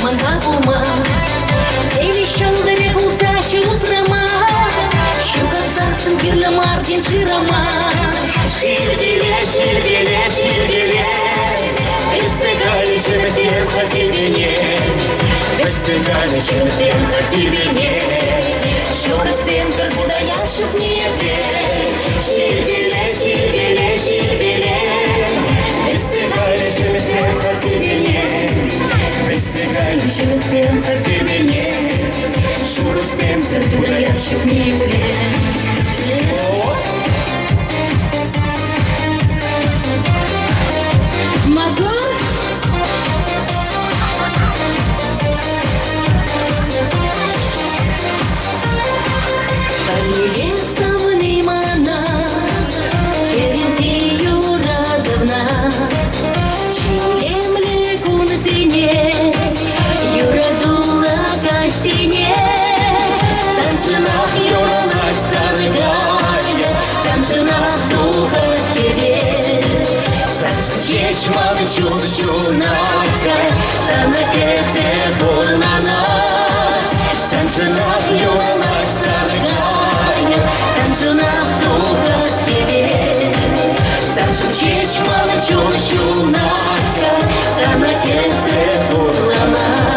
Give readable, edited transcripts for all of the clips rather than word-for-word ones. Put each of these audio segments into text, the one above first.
мангапума. Телещалдыре булса чутрама, Щукарсасын кирлі мардин ширама. Ширделе, ширделе, ширделе, Бессыгали шерстем хотибине, Бессыгали шерстем хотибине, Щукарсем кыргуда яшык небе. Ширделе, ширделе, ширделе, Бессыгали шерстем хотибине, Бессыгали шерстем хотибине, Щукарсем кыргуда яшык небе. Чечманы чур-чурнатя, Санакеце бурнанат, Санчынах юрнат саргая, Санчынах духат тебе. Санчын чечманы чур-чурнатя, Санакеце бурнанат.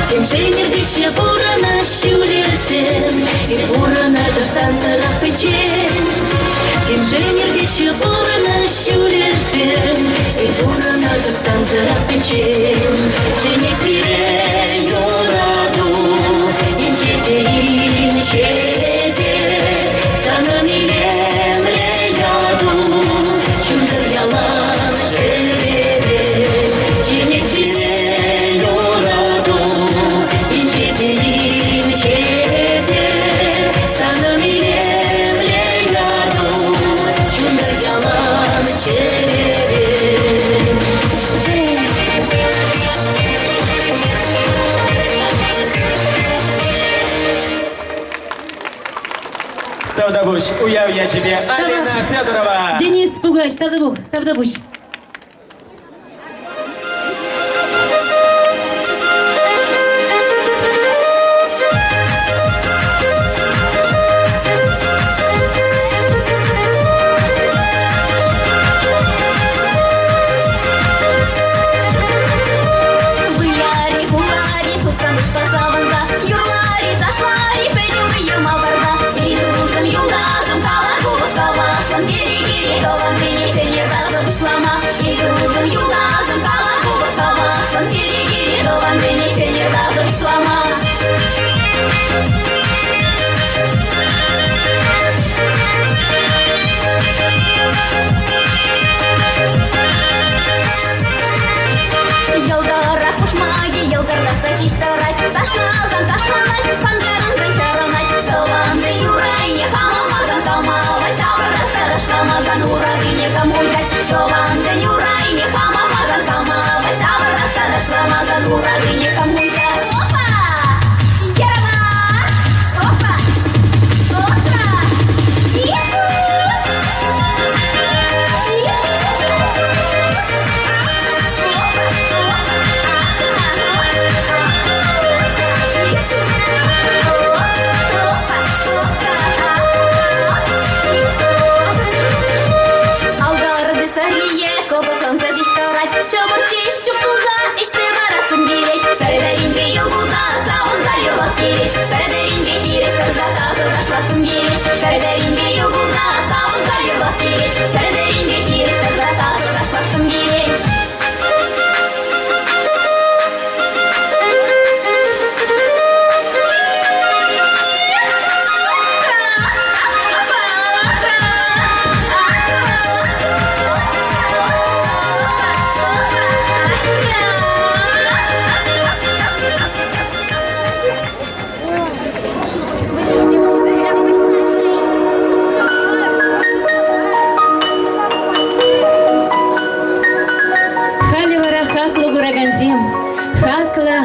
Тенжейнер дыще бурана щуресен, И бурана до санцарах печень. Тенжейнер дыще бурана щуресен, И бурана до санцарах печень. Жене пире юраду, Инчете инчете, Санамилем леяду, Чундыр ялан шелебе. Жене пире Тавдабуш, уяв я тебе, Алина Федорова. Денис Пугач, Тавдабуш. Юрлари, ташлари, пейдем мы ема.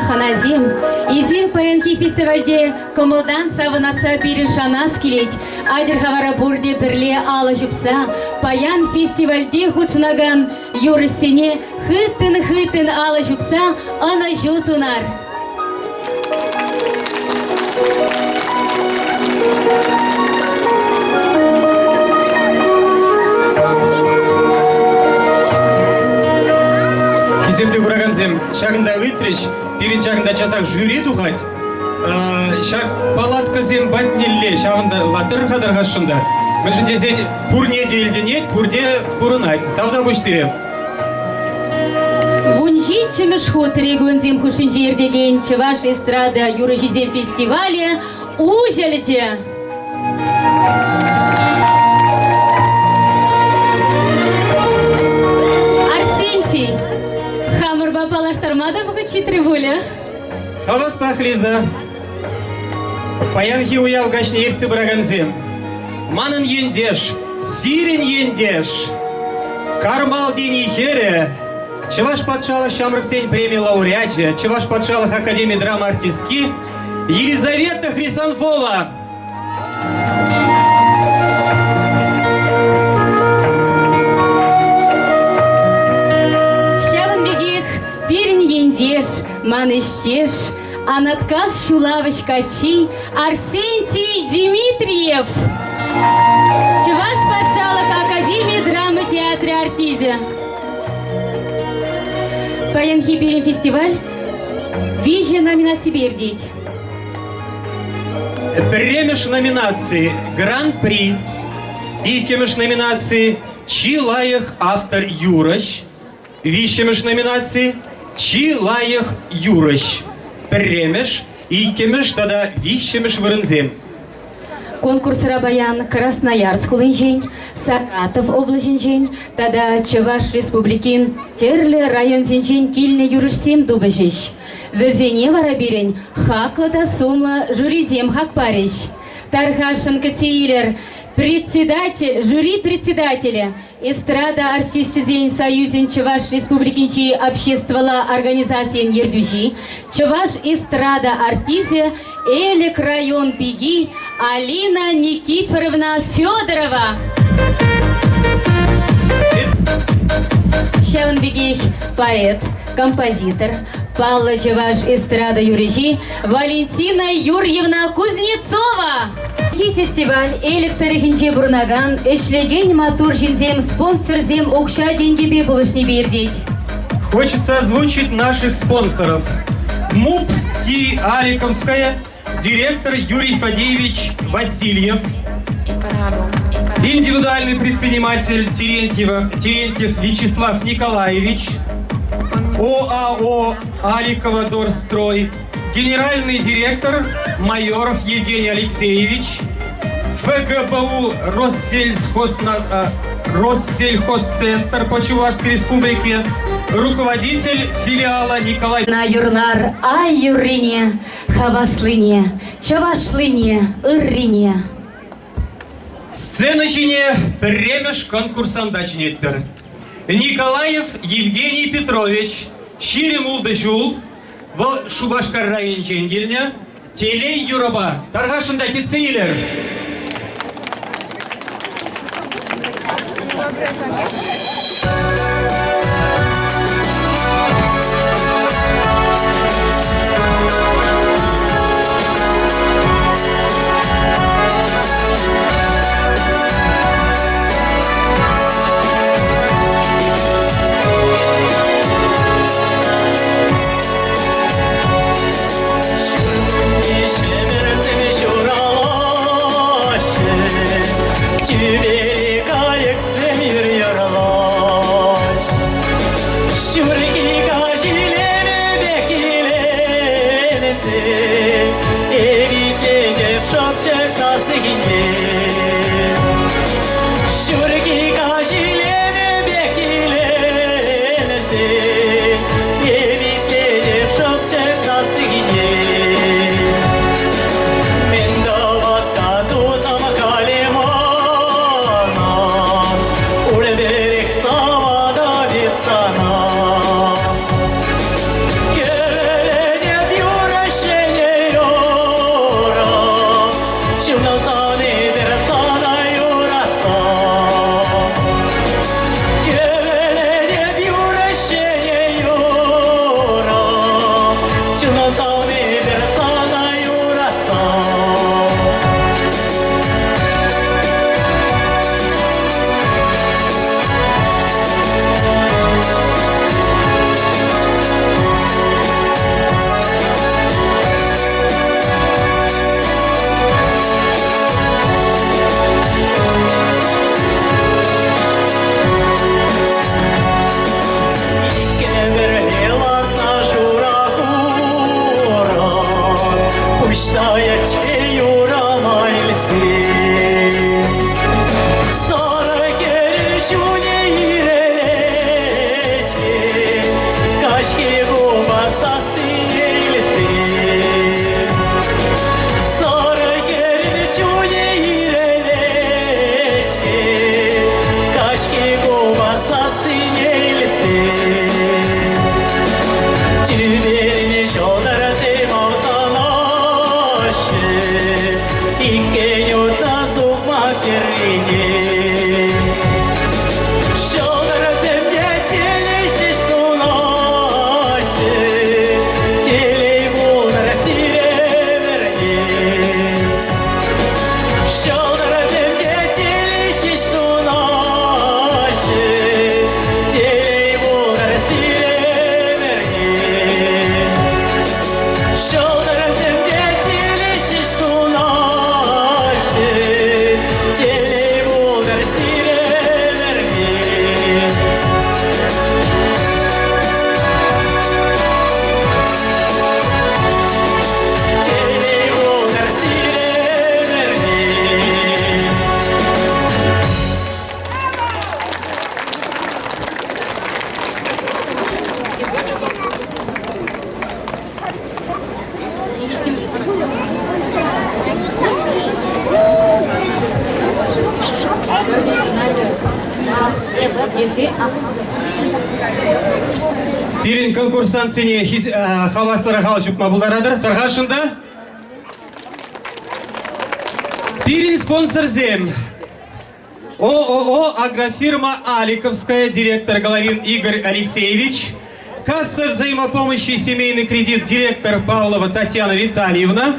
Ханазим, изи паянхи фестивальде комылдан савынаса пирин шанас келет, адер хавара бурде бірле алы жүпса, паян фестивальде хучнаган юрыстене хыттын алы жүпса, ана жыл сунар. Киземде кураганзем, шагында вытрич, пирин шагында часак жюри тухать, шаг палатказем батнелле, шагында латыр хадаргашында. Мәжін дезен пурне дейлденет, пурде курынать. Тавда буш сирем. Вунжи чемеш хуторе гунзем хушинчи ердеген Чуваш эстрада Юрожизем фестивале ужалече. Арсентий, хамырба палаштармада буга читребуля. Хавас пахлиза. Паянхи уял гашне ерцы браганзем. Манын ендеш, сирен ендеш. Кармал дени хере. Чуваш патшала Шамрыксень премии лауреате, Чуваш патшала Академии драмы артистки Елизавета Хрисанфова. Шавын бегех пирин ендеш, манышеш, анатказ шулавыш качи Арсентий Дмитриев. Чуваш патшалых Академии драмы театра артизе. Паянхи пирин фестиваль виже номинации бердить. Премеш номинации Гран-при и кемеш номинации Чилаях автор Юрощ. Вищемеш номинации Чилаях Юрощ. Премеш и кемеш тогда вищемеш вырынзем. Конкурс Рабаян Красноярск улынжень, Саратов облаченжень, тогда Чуваш республикин Терле район сенжень кильне юрышсем дубышыш. Везене варабирень хаклада сумла жюризем хакпарищ. Тархашин Катеилер, председатель, жюри председателя, эстрада артистизень союзен Чуваш республикинчи обществовала организациен ердюжи, Чуваш эстрада артизе, Элек район Пиги, Алина Никифоровна Федорова. Шаванбегих поэт, композитор, Павла Чуваш эстрада юрежи, Валентина Юрьевна Кузнецова. Фестиваль электрохинче бурнаган, эшлеген матур жинзем, спонсорзем окша деньги булышни бердеть. Хочется озвучить наших спонсоров. МУП Ти Аликовская, директор Юрий Фадеевич Васильев, индивидуальный предприниматель Терентьев Вячеслав Николаевич, ОАО Аликова Дорстрой, генеральный директор Майоров Евгений Алексеевич, ФГБУ Россельхозцентр по Чувашской республике, руководитель филиала Николай На юрнар ай юрине, Хаваслыне, чавашлыне, ыррине. Сцена жіне премеш конкурсанда жінетпір. Николаев Евгений Петрович, Ширим Улдыжул, в Шубашкар район жеңгеліне, Телей Юраба, тарғашында кетсейлер. Пирин конкурсант сене хавастара халчук мабулдарадыр. Таргашында. Пирин спонсор зем. ООО «Агрофирма Аликовская», директор Головин Игорь Алексеевич. Касса взаимопомощи и семейный кредит, директор Павлова Татьяна Витальевна.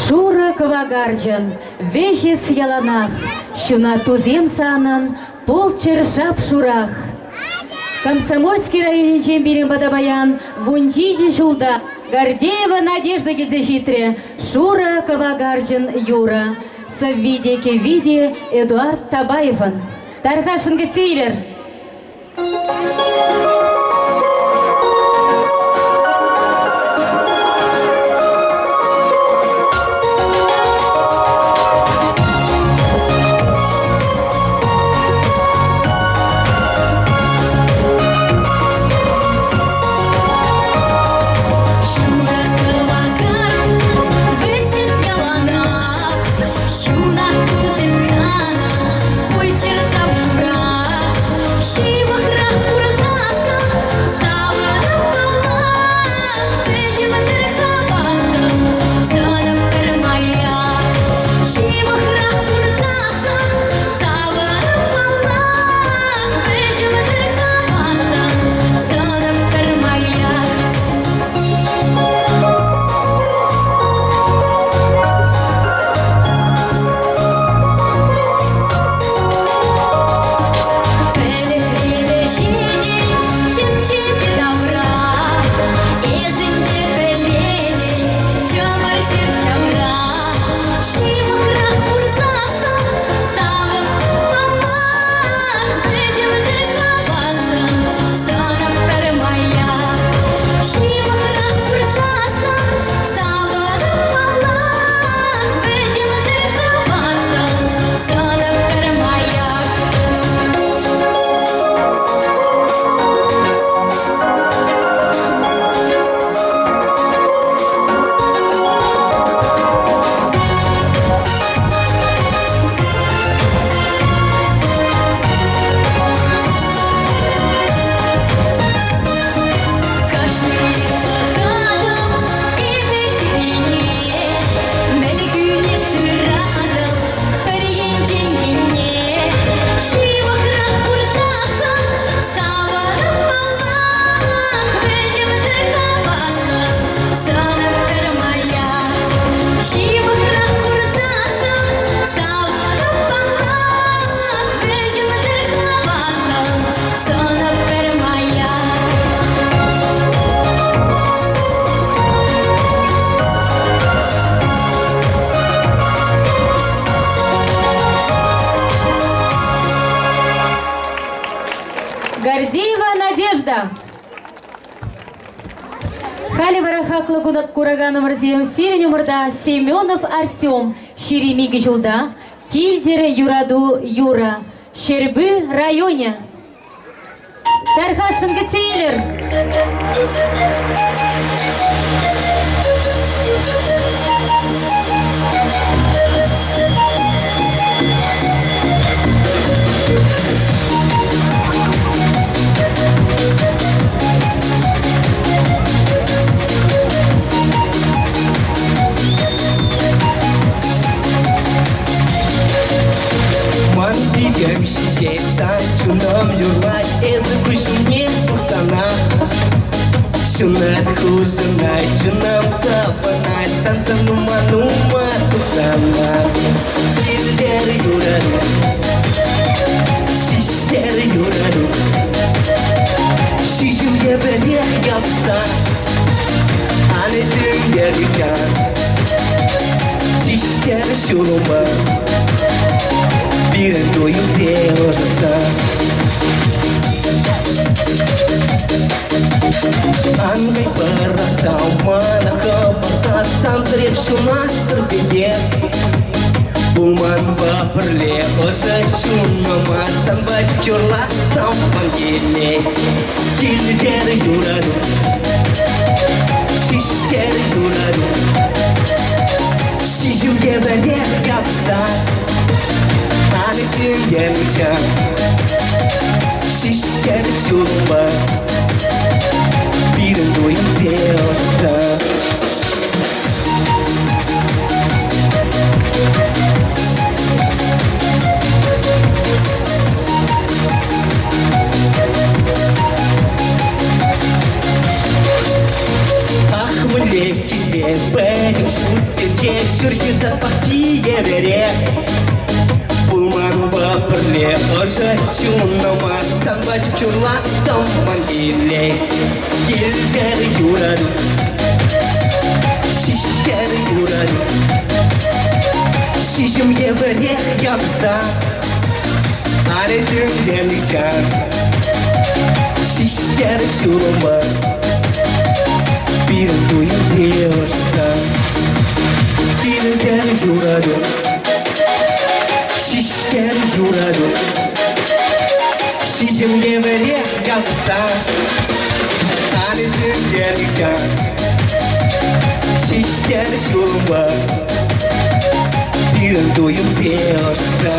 Шура Кавагарджан, вежес яланах, щуна тузем санан, полчер жап шурах. Комсомольский районе Чембирин Бадабаян, Вунджиджи Жулда, Гордеева Надежда Гидзежитре, Шура Кавагарджан Юра, Саввиде Кевиде Эдуард Табаеван, Тархашин Гацейлер. Шива храм Хали варахаклы кураганым рзем сирень умырда Семенов Артем, Шеремиги жылда, Кильдере Юраду Юра, Шербы районе. Тархашын Гецейлер. Мантигем шишета, чунам юрвать, эзы кушуне пухсана. Шунат хушунай, чунам сапанай, танцанума нума тусана. Шишер юраду, шишер юраду, шишу ебеле yapsa, anetüm gelişan, şişler şuluma. Bir doyum seoşasa Angay parasam mana kapatasam Zrep şuna sırpege Bulman baperle Oşa çunmamazsan Bacı körlasam pangele Şişler yuradı Şişler yuradı Şişim gebele yapsa Anetüm gelmişem Şişker şurba Bir doyum seoşsa Ах, млек тебе, бэдик, шуттерке, шурки запахтие бере Bulman baperle, oşa çunama, sanbaç körlasam mangile Gilder yuradı, şişker yuradı Şişim gebere yapsa, anetüm gelişan Şişker şuruma, bir duyum diyorsa Gilder yuradı Şişker yuradı Şişim gebere yapsa Anetüm gelişan Şişker şuruma Bir duyum diyorsa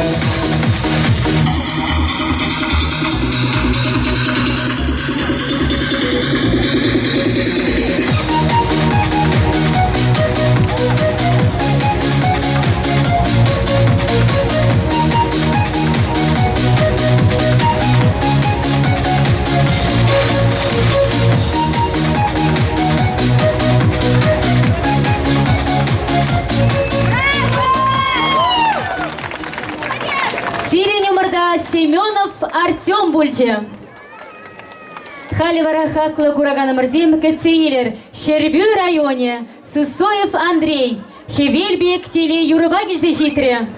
Сирень умырда Семенов Артем Бульче. Хали варахаклы кураганым рзем Кецейлер, Шербю районе, Сысоев Андрей, Хевельбек теле Юрыба келсе житре.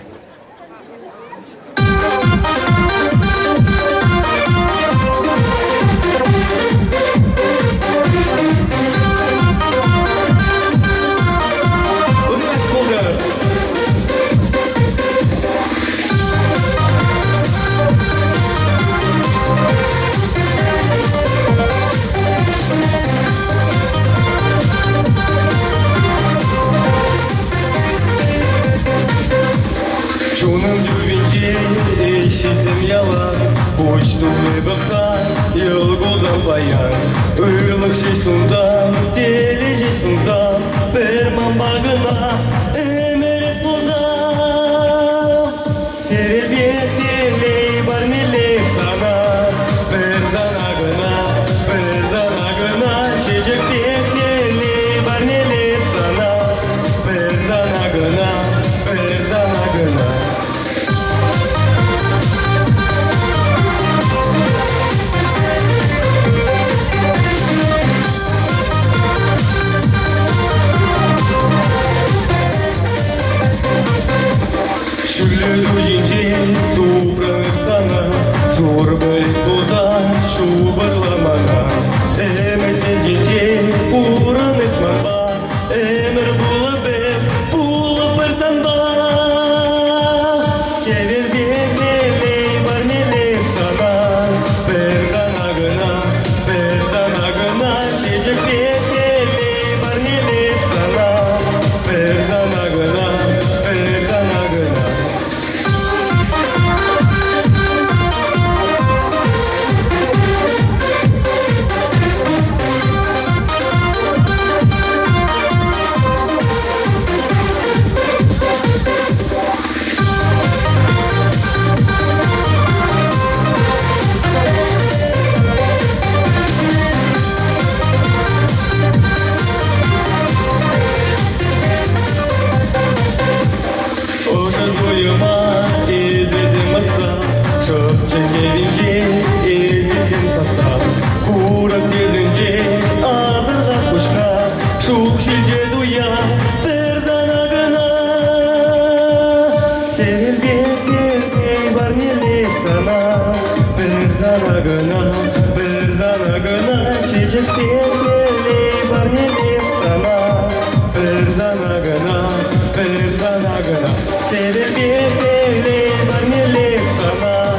Sevilmeyeli barnelik sana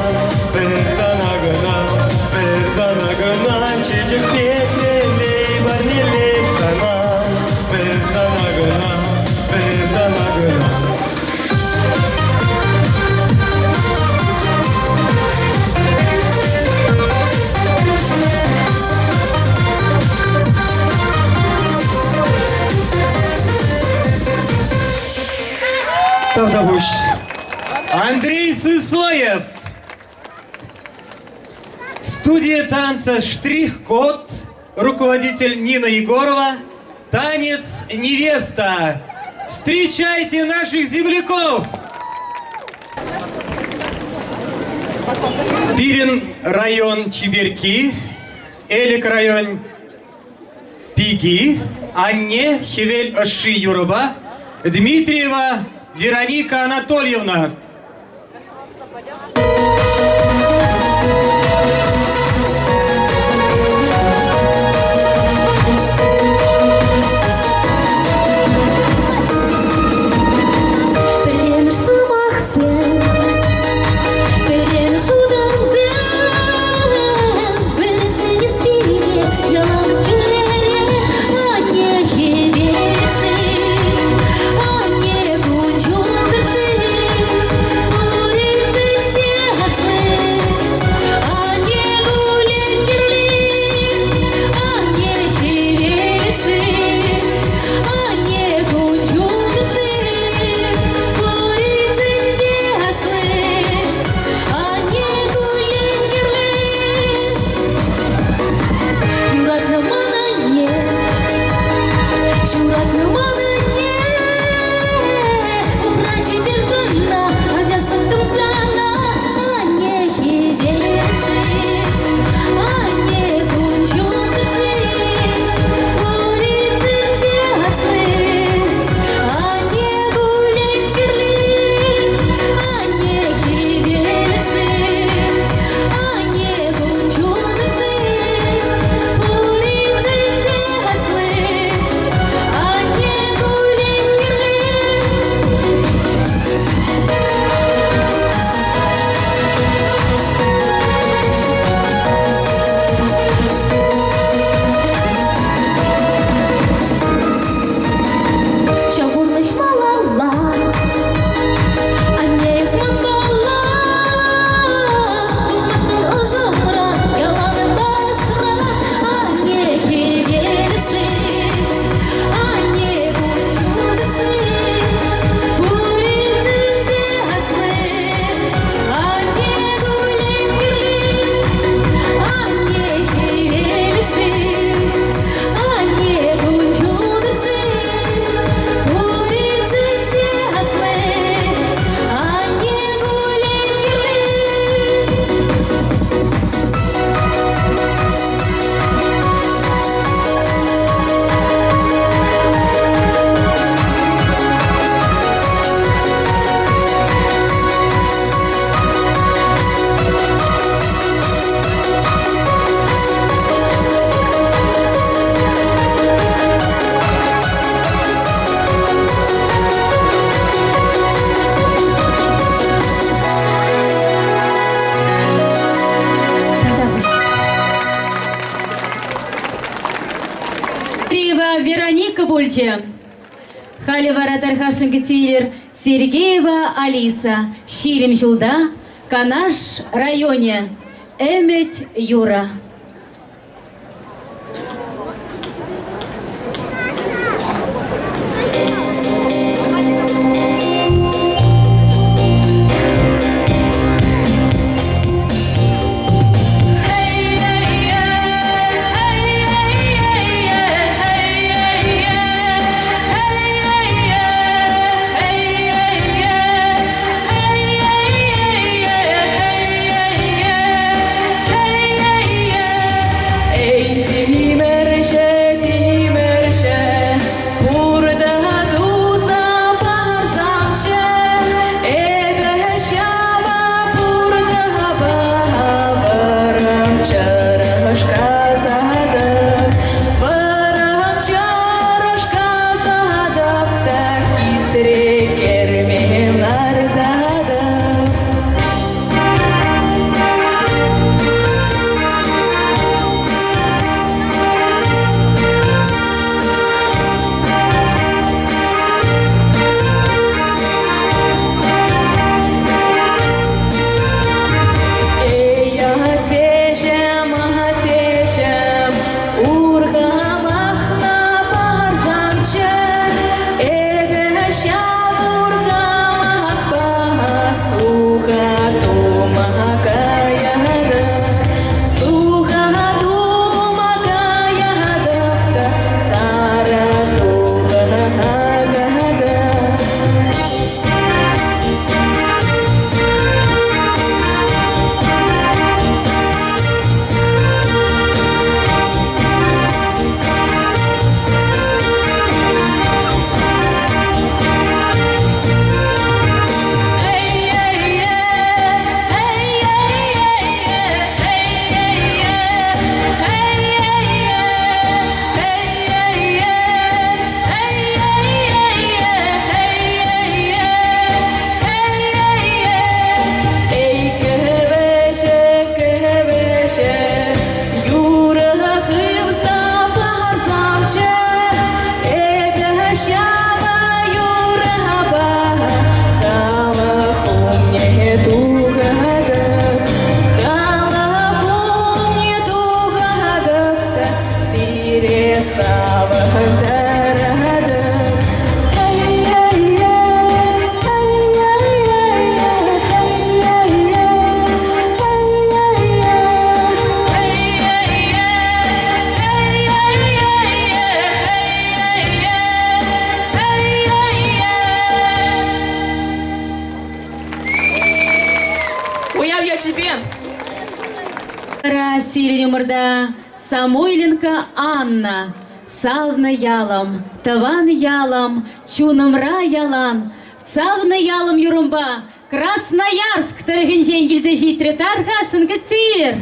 bir sana gına çocuk bekleri barnelik sana bir sana gına Тавдабуш. Андрей Сысоев. Студия танца «Штрих-код», руководитель Нина Егорова, танец «Невеста». Встречайте наших земляков! Пирин район Чеберки, Элик район Пиги, Анне Хевель Оши Юруба, Дмитриева Вероника Анатольевна. Вероника Бульче. Халивара Тархашенко Тилер, Сергеева Алиса, Щирим Жулда, Канаш районе, Эмет Юра. Hey, Уяв я тебе. Сирень умырда Самойленко Анна, Савна ялам, Таван ялам, Чунымра ялан, Савна ялам юрумба, Красноярск, Таргинжен гильзе житре Таргашин Гацир.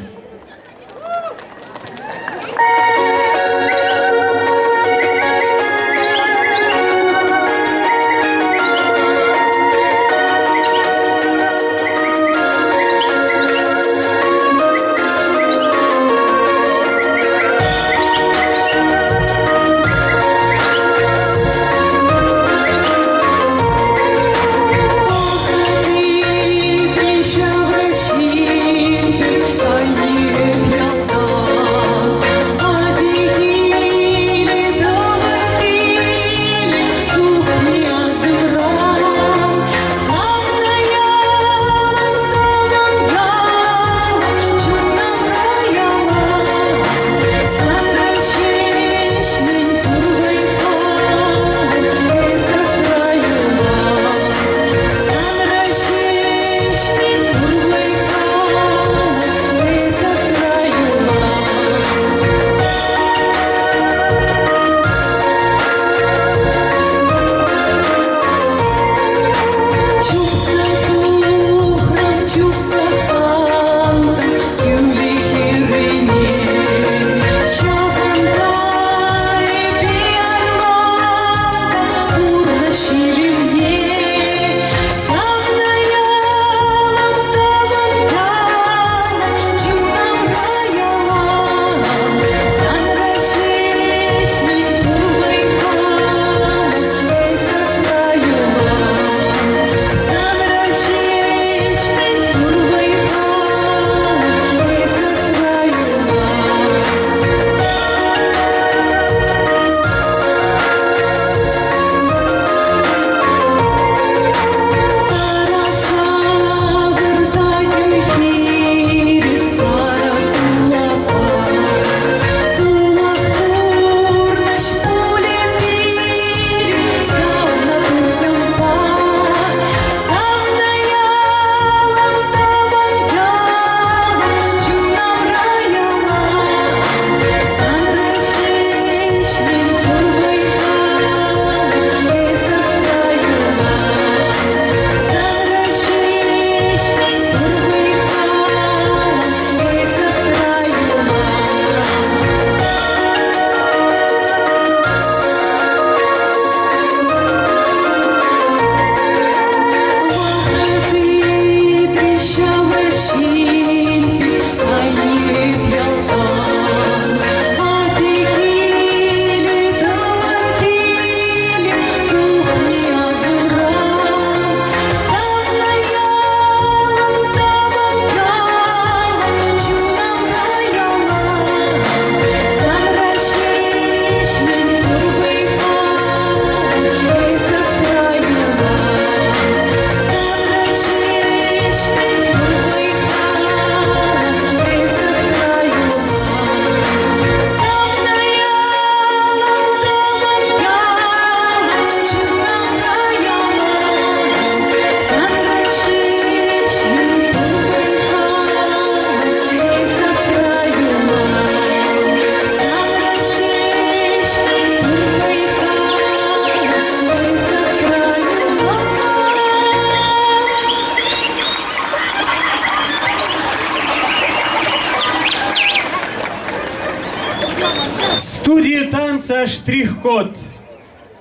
Студии танца «Штрих-код».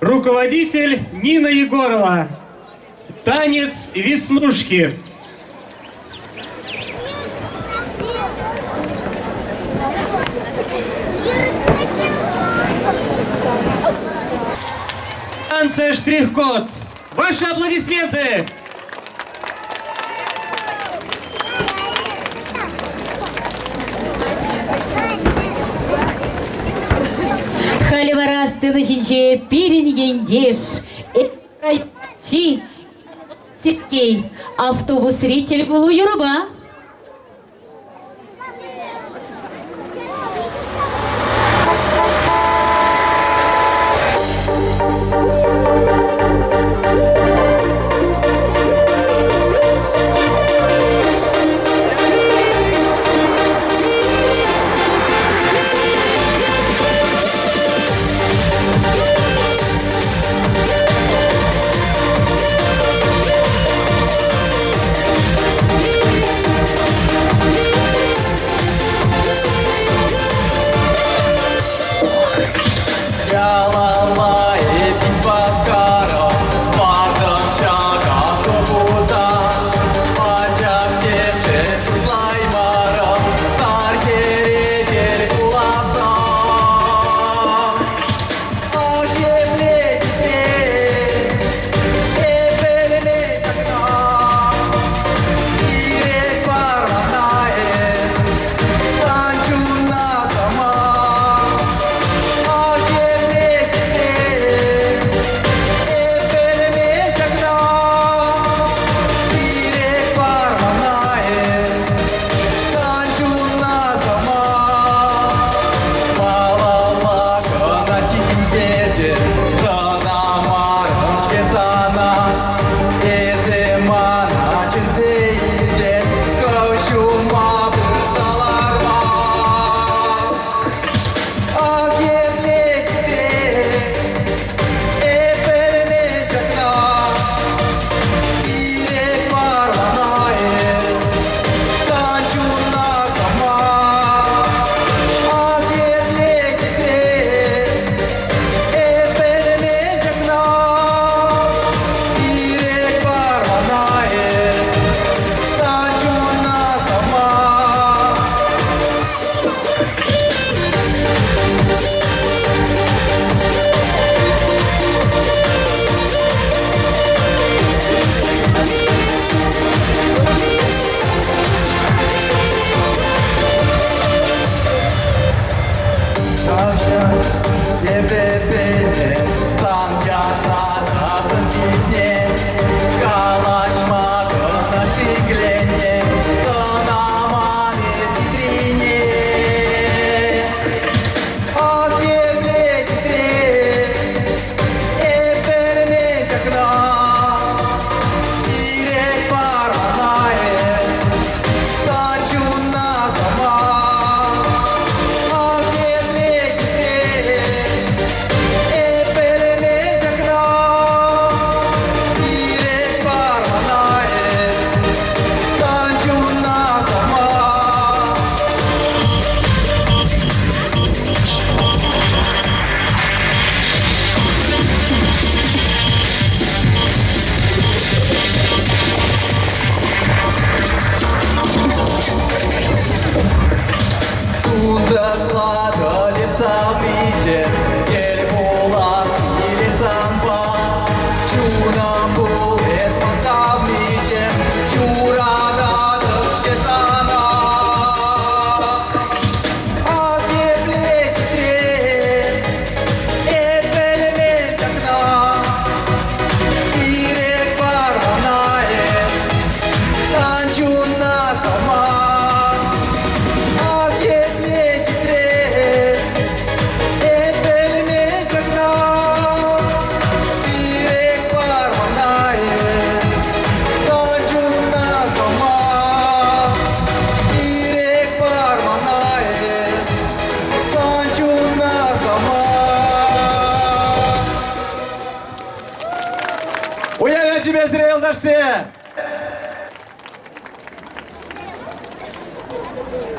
Руководитель Нина Егорова. Танец «Веснушки». Танца «Штрих-код». Ваши аплодисменты! Халивара сцена жинче пирин ендеш. Чи Сергей, автобус зритель был у Юруба.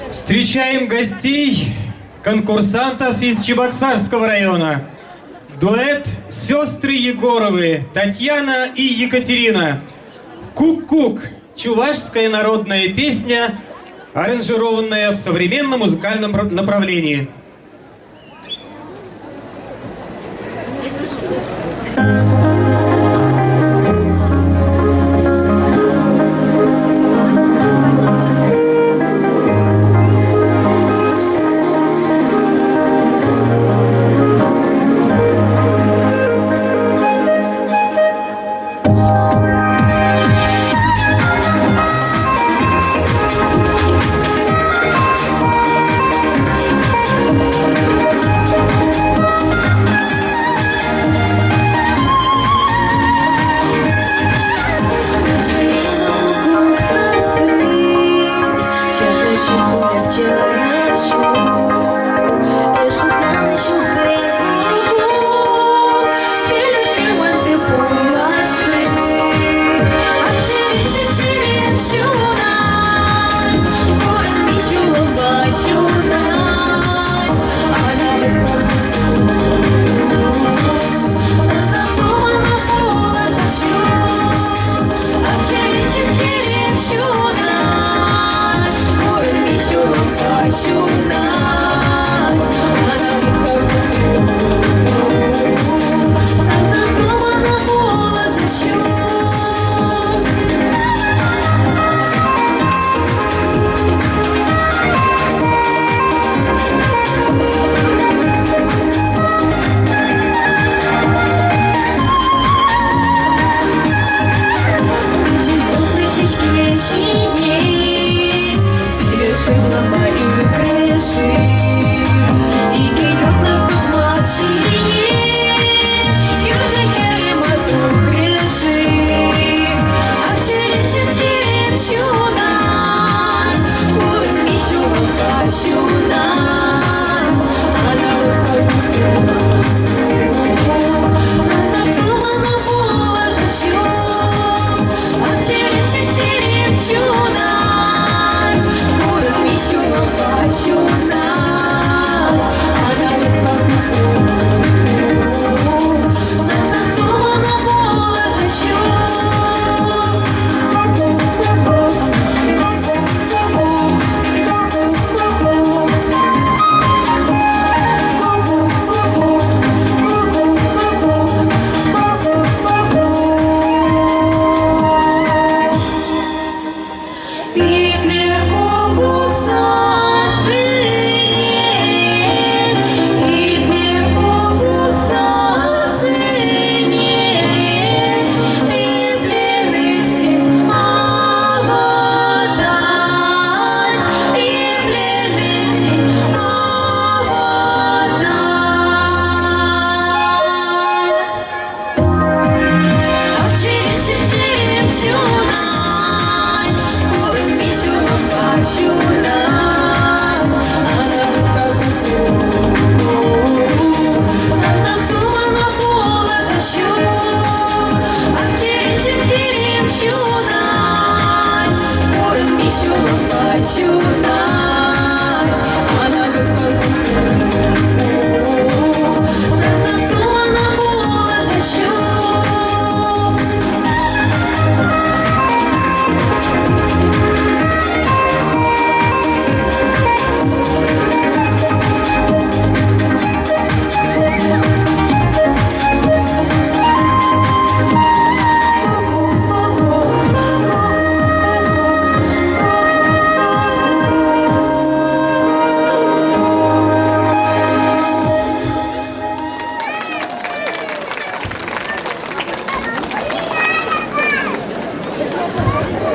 Встречаем гостей, конкурсантов из Чебоксарского района. Дуэт «Сестры Егоровы» Татьяна и Екатерина. «Кук-кук» – чувашская народная песня, аранжированная в современном музыкальном направлении.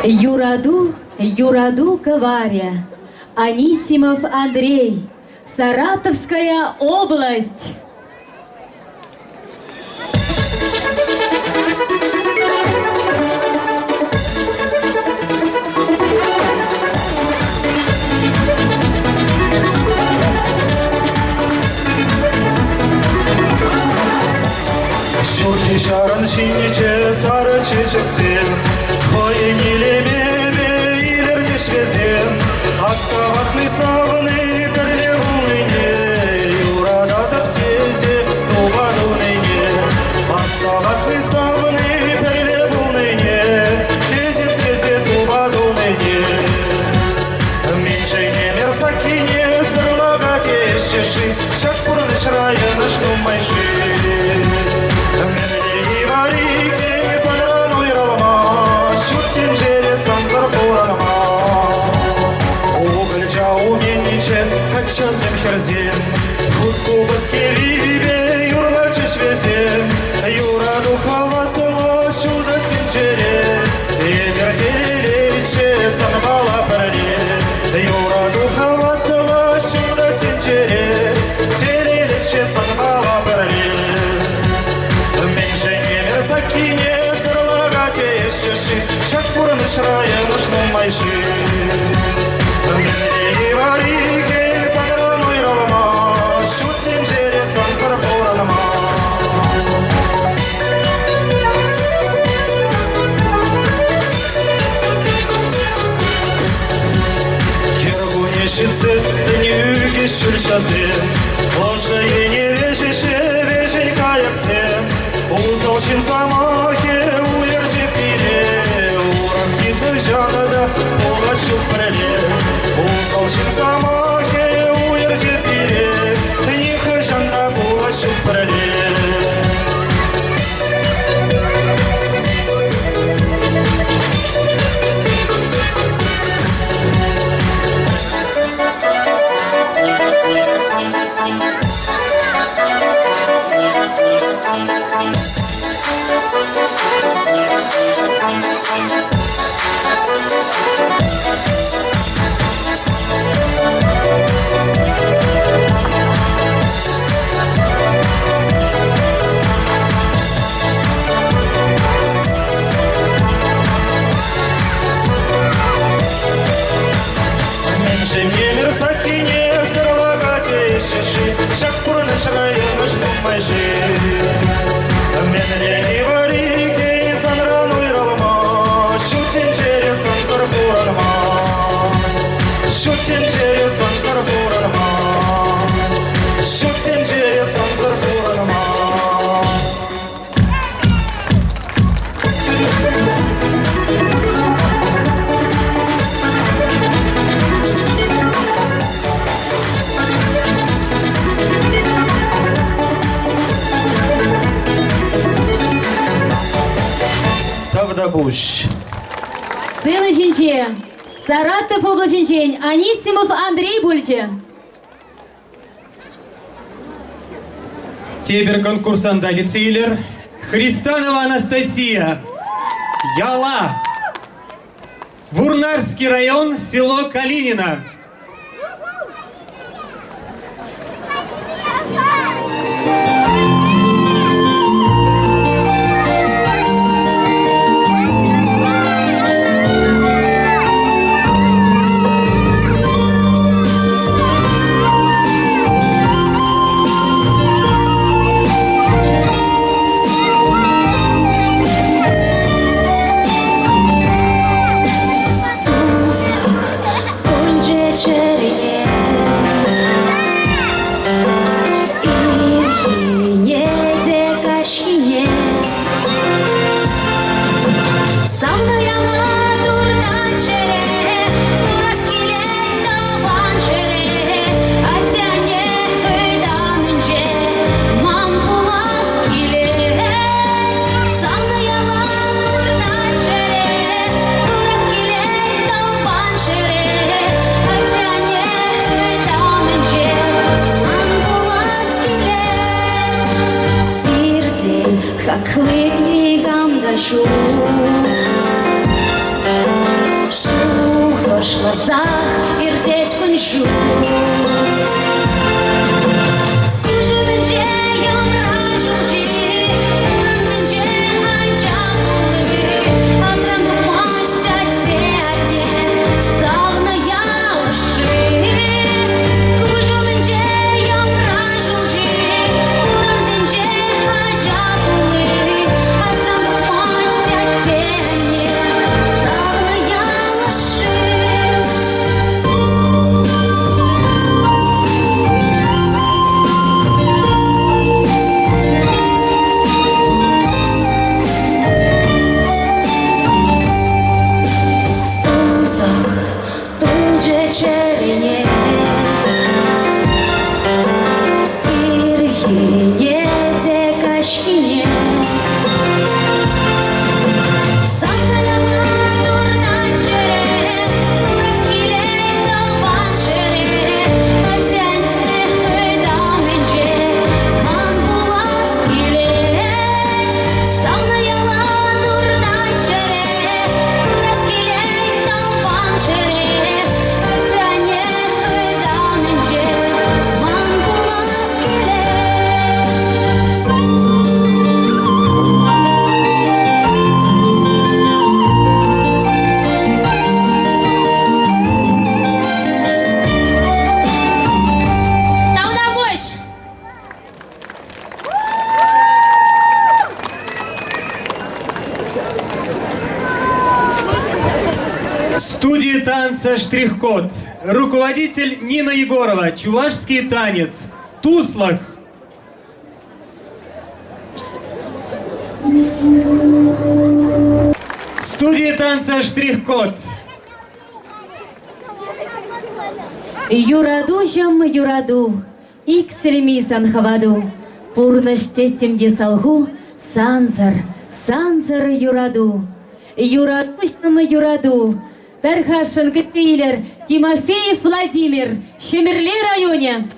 Юраду Коваря, Анисимов Андрей, Саратовская область. Şurki şarın şiniçe sarı çiçeksin Koyu nileme ileride şvezin Askavatlı savını perle ulıyne Yurada da tezi duvar ulıyne Askavatlı savını perle ulıyne Tezi duvar ulıyne Меньше не мерзаки не сырлагать ещеши Шаг пурны шрая наш думайши Çözüm herzin Husku baskelibe yurla çeşvezin Yura духоватого şurada tencere Вертелече sanbala paralе Yura духоватого şurada tencere Вертелече sanbala paralе Меньше не мерзаки не сырлагать ещеши Шаг пурны шрая нужным майши Мене варики Сынюги шульчазен Ложные не вежеше, вежень каяксе Узалчин замахе, уерде пире Уранки жанада, улашу преле Узалчин замахе, уерде пире Ниха жанда, улашу преле Шаг пурны шрая нужным майши Мене не варики санрану иралма Шутин жере санзар пуранма Шутин жере санзар пуранма Шутин жере санзар пуранма Тавдабуш. Сыны жинче, Саратов облачинчень, Анисимов Андрей Бульче. Тебер конкурсандаги Цейлер, Христанова Анастасия, Яла, Вурнарский район, село Калинино. как лыгам дождю. шлазах вертеть кунжу. Студии танца «Штрих-код». Руководитель Нина Егорова. Чувашский танец. Туслах. Студия танца «Штрих-код». Юраду юраду, икселемисан хаваду, пурнаштеттемде салгу, санзар юраду. Юраду, Тархашин Катейлер, Тимофеев Владимир, Щемерлей районе.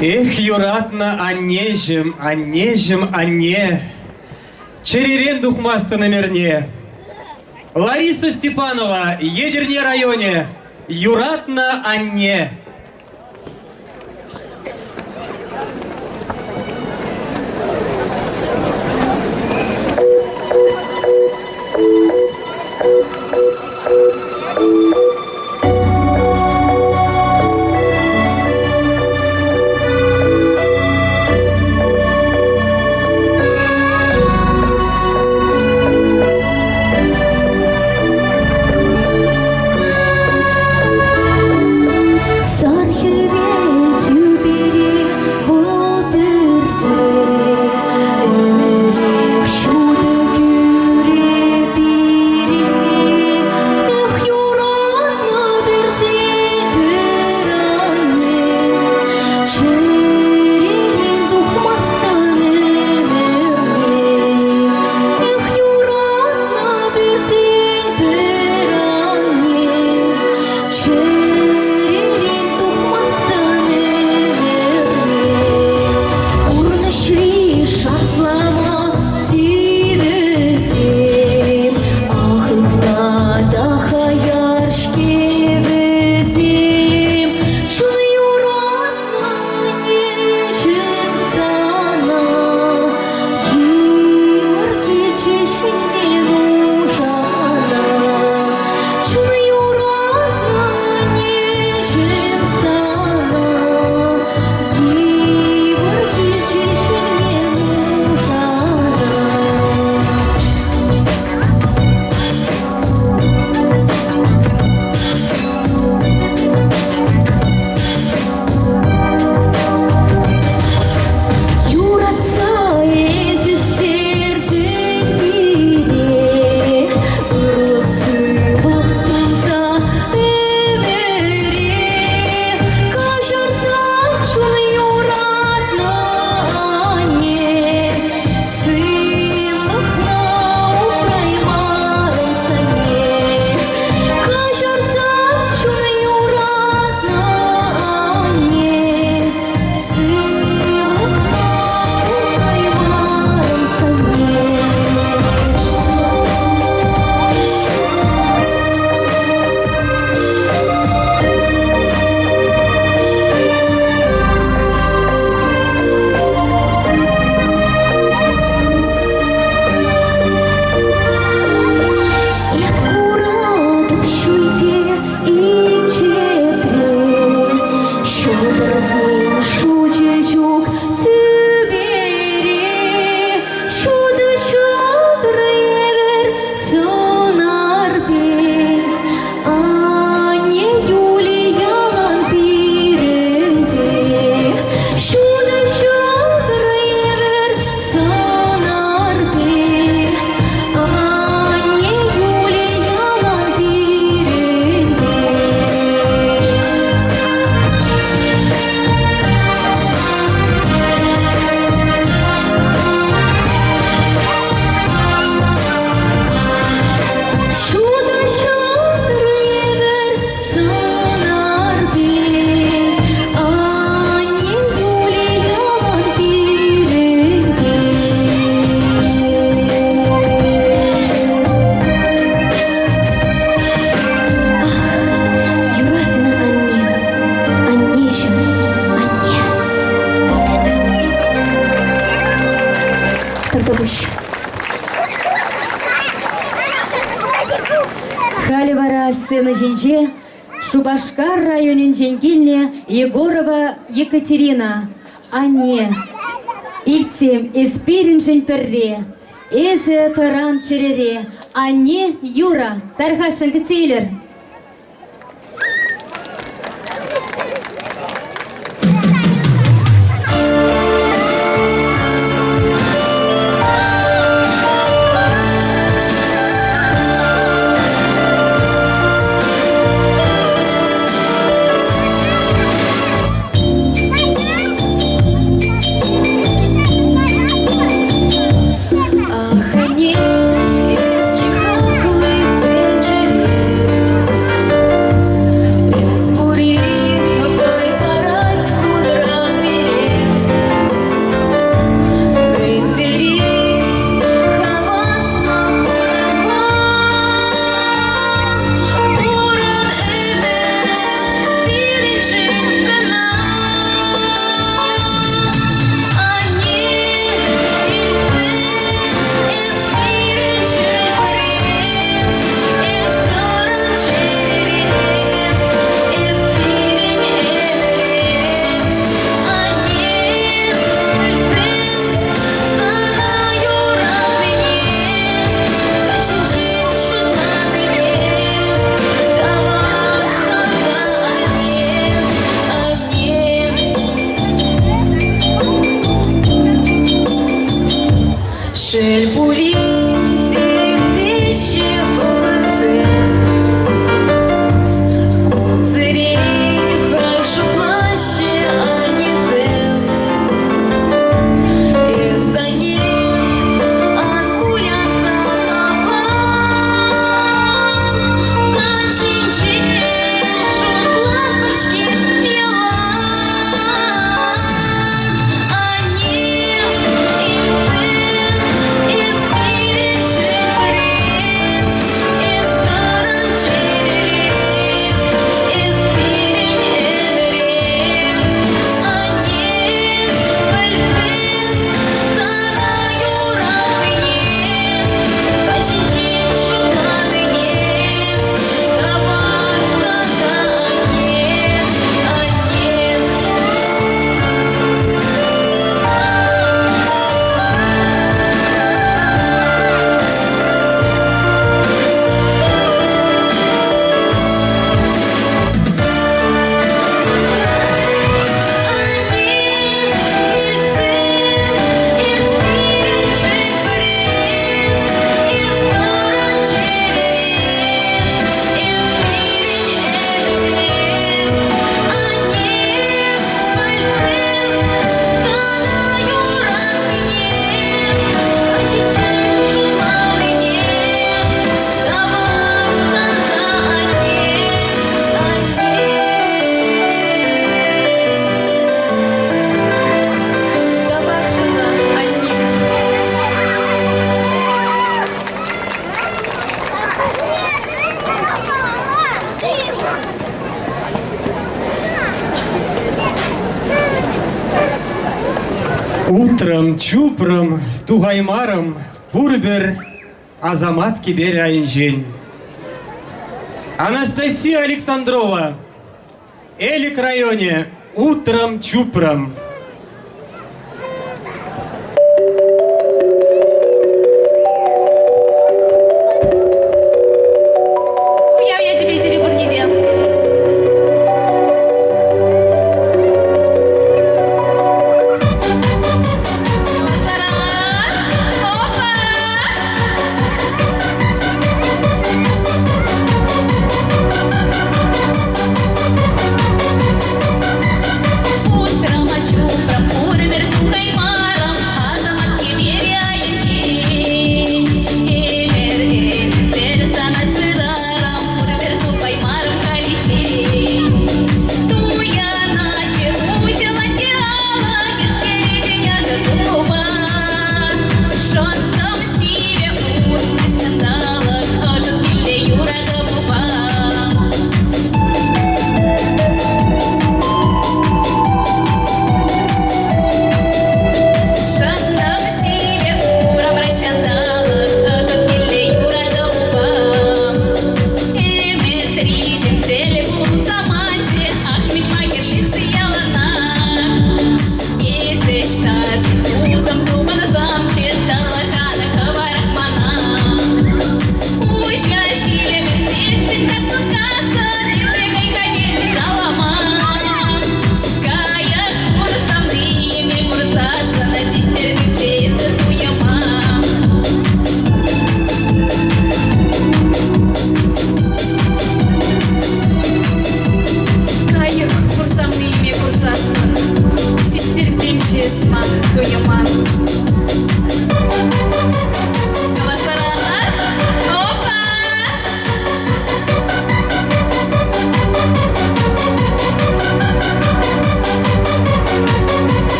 Эх, юратна, анне. Черерен духмаста номерне. Лариса Степанова, Едерне районе. Юратна, анне. Халивара сцена жинже, Шубашкар районин жеңгелне Егорова Екатерина, Анне, Ильцем Эспирин жеңперре, Эзе Таран черере, Анне Юра, Тархашын кітейлер. Ах, они, из Чехаклы, Утром, чупром, тугаймаром, пурбер, Азамат кибер айнжень. Анастасия Александрова, Элик районе, утром, чупром. Уяв я тебе серебряный дел. Утром очу промпурбер тугаймаром, Азамат кибер айнжень. Эмер персана шираром, пурбер тупаймаром каличень. Туя наче ужила тяла, кискереденя жадуба. Шонком сиве ур причандала, ожит биле юра добуба. Шандам сиве ура причандала, ожит биле юра добуба. Эметрижен телефон саманче, ахмет магер лице ялана. Если штажен узом думана замче, дала хана каварахмана. Уща шиле бердесин касукаса, низегай ходить салама. Кая курсам дыми курсаса, на систер зимчеется туяма. Кая курсам дыми курсаса, систер зимчеется туяма. Опа!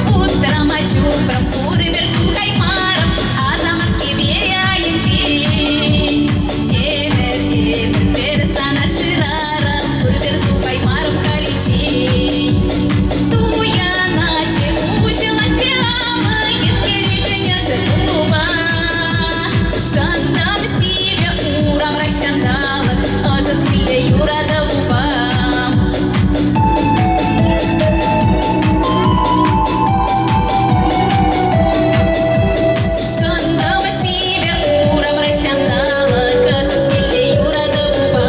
Утром очу промпурбер тугаймаром, Азамат кибер айнжень. Эмер персана шираром, пурбер тугаймаром каличень. Туя наче ужила тяла, кискереденя жадуба. Шандам сиве урам расчандала, ожит биле юра добуба. Шандам сиве урам расчандала, ожит биле юра добуба.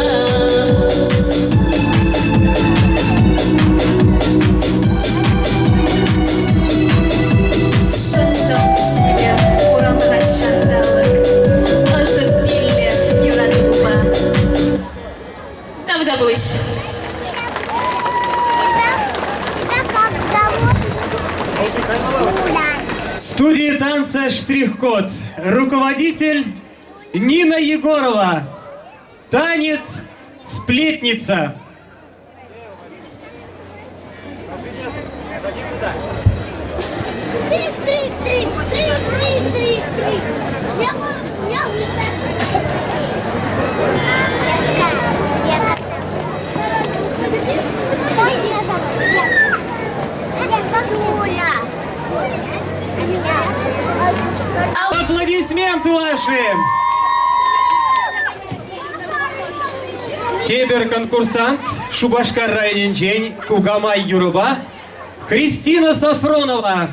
Шандам сиве урам расчандала, ожит биле юра добуба. Давай, давай. В студии танца «Штрих-код» руководитель Нина Егорова. Танец «Сплетница». Аплодисменты ваши! Тебер конкурсант Шубашкар районенчен Кугамай Юруба Кристина Сафронова.